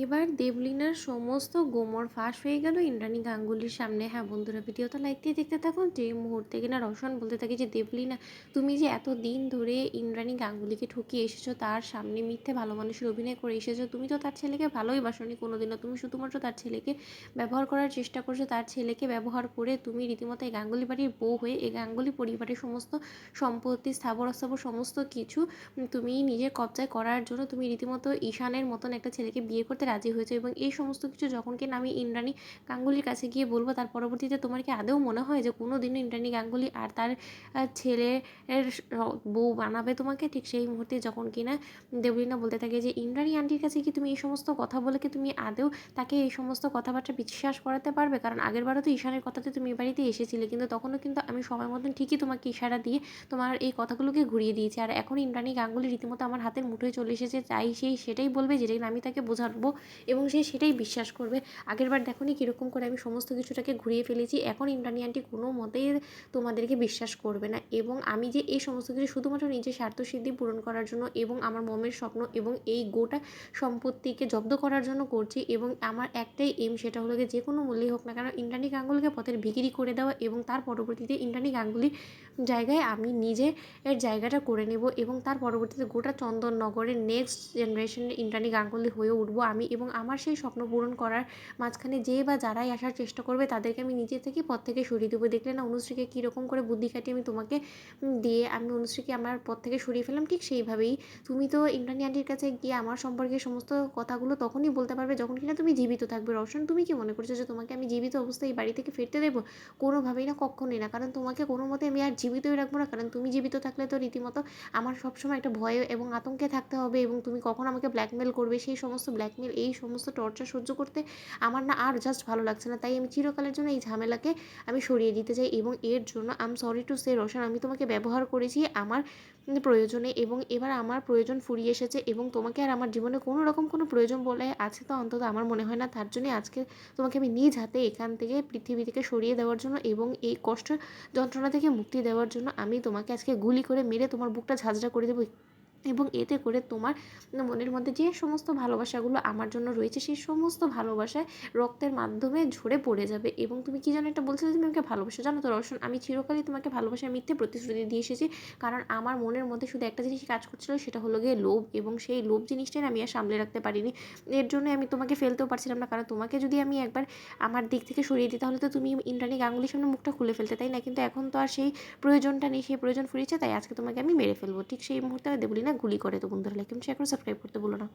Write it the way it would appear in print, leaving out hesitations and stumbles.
এবার দেবলীনার সমস্ত গোমর ফাঁস হয়ে গেল ইন্দ্রাণী গাঙ্গুলির সামনে। হ্যাঁ বন্ধুরা, ভিডিওটা লাইক দিয়ে দেখতে থাকুন। যে মুহূর্তে কিনা রওশন বলতে থাকে যে দেবলীনা, তুমি যে এত দিন ধরে ইন্দ্রাণী গাঙ্গুলিকে ঠকিয়ে এসেছো, তার সামনে মিথ্যে ভালো মানুষের অভিনয় করে এসেছো, তুমি তো তার ছেলেকে ভালোই বাসনি কোনোদিনও, তুমি শুধুমাত্র তার ছেলেকে ব্যবহার করার চেষ্টা করছো। তার ছেলেকে ব্যবহার করে তুমি রীতিমতো এই গাঙ্গুলি বাড়ির বউ হয়ে এই গাঙ্গুলি পরিবারের সমস্ত সম্পত্তি, স্থাবর অস্থাবর সমস্ত কিছু তুমি নিজের কবজায় করার জন্য তুমি রীতিমতো ঈশানের মতন একটা ছেলেকে বিয়ে করতে রাজি হয়েছে। এবং এই সমস্ত কিছু যখন কিনা আমি ইন্দ্রাণী গাঙ্গুলির কাছে গিয়ে বলবো, তার পরবর্তীতে তোমার কি আদৌ মনে হয় যে কোনো দিনও ইন্দ্রাণী গাঙ্গুলি আর তার ছেলের বউ বানাবে তোমাকে? ঠিক সেই মুহূর্তে যখন কিনা দেবলীনা বলতে থাকে যে ইন্দ্রাণী আন্টির কাছে কি তুমি এই সমস্ত কথা বলে কি তুমি আদৌ তাকে এই সমস্ত কথাবার্তা বিশ্বাস করাতে পারবে? কারণ আগেরবারও তো ঈশানের কথাতে তুমি এই বাড়িতে এসেছিলে, কিন্তু তখনও কিন্তু আমি সময় মতন ঠিকই তোমাকে ইশারা দিয়ে তোমার এই কথাগুলোকে ঘুরিয়ে দিয়েছি। আর এখন ইন্দ্রাণী গাঙ্গুলি রীতিমতো আমার হাতের মুঠোয় চলে এসেছে, তাই সেই সেটাই বলবে যেটাই আমি তাকে বোঝাবো এবং সে সেটাই বিশ্বাস করবে। আগেরবার দেখো নি কীরকম করে আমি সমস্ত কিছুটাকে ঘুরিয়ে ফেলেছি। এখন ইন্দ্রাণী আন্টি কোনো মতেই তোমাদেরকে বিশ্বাস করবে না। এবং আমি যে এই সমস্ত কিছু শুধুমাত্র নিজের স্বার্থসিদ্ধি পূরণ করার জন্য এবং আমার মমের স্বপ্ন এবং এই গোটা সম্পত্তিকে জব্দ করার জন্য করছি, এবং আমার একটাই এম, সেটা হলো যে কোনো মূল্যেই হোক না কেন ইন্দ্রাণী গাঙ্গুলিকে পথের ভিখিরি করে দেওয়া এবং তার পরবর্তীতে ইন্দ্রাণী গাঙ্গুলির জায়গায় আমি নিজে এর জায়গাটা করে নেব এবং তার পরবর্তীতে গোটা চন্দননগরের নেক্সট জেনারেশনের ইন্দ্রাণী গাঙ্গুলি হয়ে উঠবো আমি। এবং আমার সেই স্বপ্ন পূরণ করার মাঝখানে যে বা যারাই আসার চেষ্টা করবে তাদেরকে আমি নিজে থেকে পথ থেকে সরিয়ে দেবো। দেখলে না অনুশ্রীকে কীরকম করে বুদ্ধি খাটিয়ে আমি তোমাকে দিয়ে আমি অনুশ্রীকে আমার পথ থেকে সরিয়ে ফেললাম। ঠিক সেইভাবেই তুমি তো ইন্দ্রাণী আন্টির কাছে গিয়ে আমার সম্পর্কে সমস্ত কথাগুলো তখনই বলতে পারবে যখন কিনা তুমি জীবিত থাকবে। রওশন, তুমি কি মনে করছো যে তোমাকে আমি জীবিত অবস্থায় এই বাড়ি থেকে ফিরতে দেবো? কোনোভাবেই না, কক্ষণই না। কারণ তোমাকে কোনো মতে আমি আর জীবিতই রাখবো না। কারণ তুমি জীবিত থাকলে তো রীতিমতো আমার সবসময় একটা ভয়ে এবং আতঙ্কে থাকতে হবে, এবং তুমি কখন আমাকে ব্ল্যাকমেল করবে, সেই সমস্ত ব্ল্যাকমেল, এই সমস্ত টর্চার সহ্য করতে আমার না আর জাস্ট ভালো লাগছে না। তাই আমি চিরকালের জন্য এই ঝামেলাকে আমি সরিয়ে দিতে চাই। এবং এর জন্য I am sorry to say Roshan, আমি তোমাকে ব্যবহার করেছি আমার প্রয়োজনে, এবং এবার আমার প্রয়োজন ফুরিয়ে এসেছে এবং তোমাকে আর আমার জীবনে কোনো রকম কোনো প্রয়োজন বলে আছে তো অন্তত আমার মনে হয় না। তার জন্যই আজকে তোমাকে আমি নিজ হাতে এখান থেকে পৃথিবী থেকে সরিয়ে দেওয়ার জন্য এবং এই কষ্ট যন্ত্রণা থেকে মুক্তি দেওয়ার জন্য আমি তোমাকে আজকে গুলি করে মেরে তোমার বুকটা ঝাঁঝরা করে দেবো। এবং এতে করে তোমার মনের মধ্যে যে সমস্ত ভালোবাসাগুলো আমার জন্য রয়েছে সেই সমস্ত ভালোবাসায় রক্তের মাধ্যমে ঝরে পড়ে যাবে। এবং তুমি কি যেন একটা বলছিলে তুমি আমাকে ভালোবাসো, জানো তো রওশন, আমি চিরকালই তোমাকে ভালোবাসার মিথ্যে প্রতিশ্রুতি দিয়ে এসেছি। কারণ আমার মনের মধ্যে শুধু একটা জিনিস কাজ করছিল, সেটা হলো গিয়ে লোভ, এবং সেই লোভ জিনিসটাই আমি আর সামলে রাখতে পারিনি। এর জন্য আমি তোমাকে ফেলতেও পারছিলাম না। কারণ তোমাকে যদি আমি একবার আমার দিক থেকে সরিয়ে দিই তাহলে তো তুমি ইন্দ্রাণী গাঙ্গুলির সামনে মুখটা খুলে ফেলতে, তাই না? কিন্তু এখন তো আর সেই প্রয়োজনটা নেই, সেই প্রয়োজন ফুরিয়েছে, তাই আজকে তোমাকে আমি মেরে ফেলবো। ঠিক সেই মুহূর্তে দেবলীনা গুলি করে। তো বন্ধুরা লাইক এবং শেয়ার করে সাবস্ক্রাইব করতে ভুলো না।